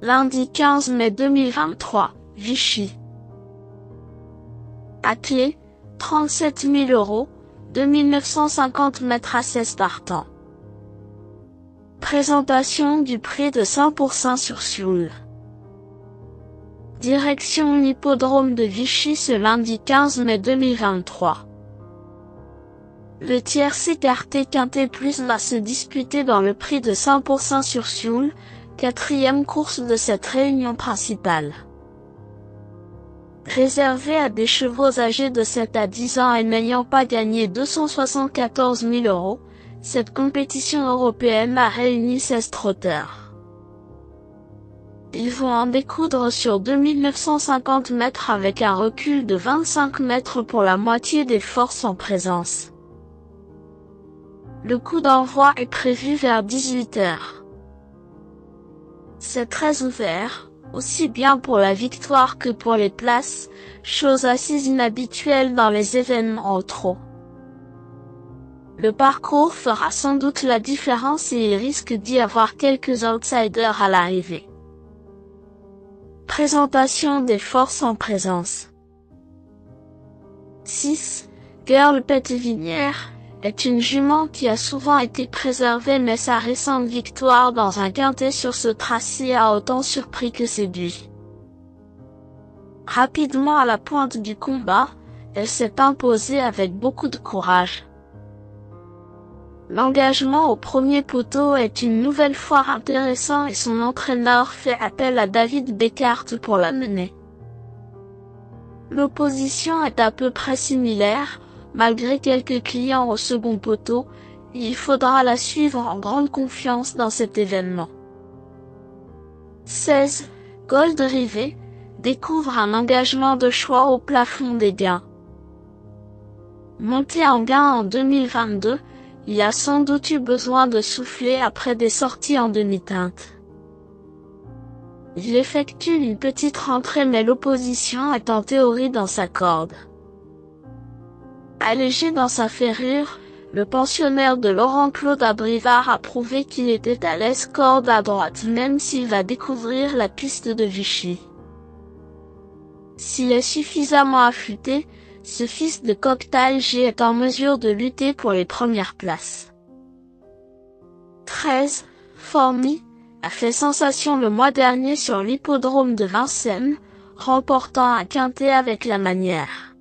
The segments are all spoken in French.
Lundi 15 mai 2023, Vichy. À clé, 37 000 €, 2950 mètres à 16 partants. Présentation du prix de 100% sur Sioule. Direction l'hippodrome de Vichy ce lundi 15 mai 2023. Le tiercé quarté quintet plus va se disputer dans le prix de 100% sur Sioule, quatrième course de cette réunion principale. Réservée à des chevaux âgés de 7 à 10 ans et n'ayant pas gagné 274 000 €, cette compétition européenne a réuni 16 trotteurs. Ils vont en découdre sur 2950 mètres avec un recul de 25 mètres pour la moitié des forces en présence. Le coup d'envoi est prévu vers 18 h. C'est très ouvert, aussi bien pour la victoire que pour les places, chose assez inhabituelle dans les événements au trot. Le parcours fera sans doute la différence et il risque d'y avoir quelques outsiders à l'arrivée. Présentation des forces en présence. 6. Girl Pétivinière est une jument qui a souvent été préservée, mais sa récente victoire dans un quintet sur ce tracé a autant surpris que séduit. Rapidement à la pointe du combat, elle s'est imposée avec beaucoup de courage. L'engagement au premier poteau est une nouvelle fois intéressant et son entraîneur fait appel à David Beckart pour la mener. L'opposition est à peu près similaire, malgré quelques clients au second poteau, et il faudra la suivre en grande confiance dans cet événement. 16. Gold Rivet découvre un engagement de choix au plafond des gains. Monté en gain en 2022, il a sans doute eu besoin de souffler après des sorties en demi-teinte. Il effectue une petite rentrée mais l'opposition est en théorie dans sa corde. Allégé dans sa ferrure, le pensionnaire de Laurent-Claude Abrivard a prouvé qu'il était à l'aise corde à droite même s'il va découvrir la piste de Vichy. S'il est suffisamment affûté, ce fils de Cocktail G est en mesure de lutter pour les premières places. 13. Formy a fait sensation le mois dernier sur l'hippodrome de Vincennes, remportant un quintet avec la manière.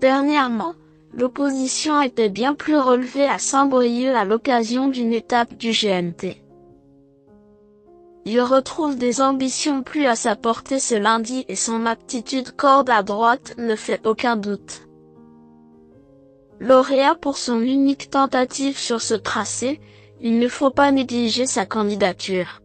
Dernièrement, l'opposition était bien plus relevée à Saint-Brieuc à l'occasion d'une étape du GNT. Il retrouve des ambitions plus à sa portée ce lundi et son aptitude corde à droite ne fait aucun doute. Lauréat pour son unique tentative sur ce tracé, il ne faut pas négliger sa candidature.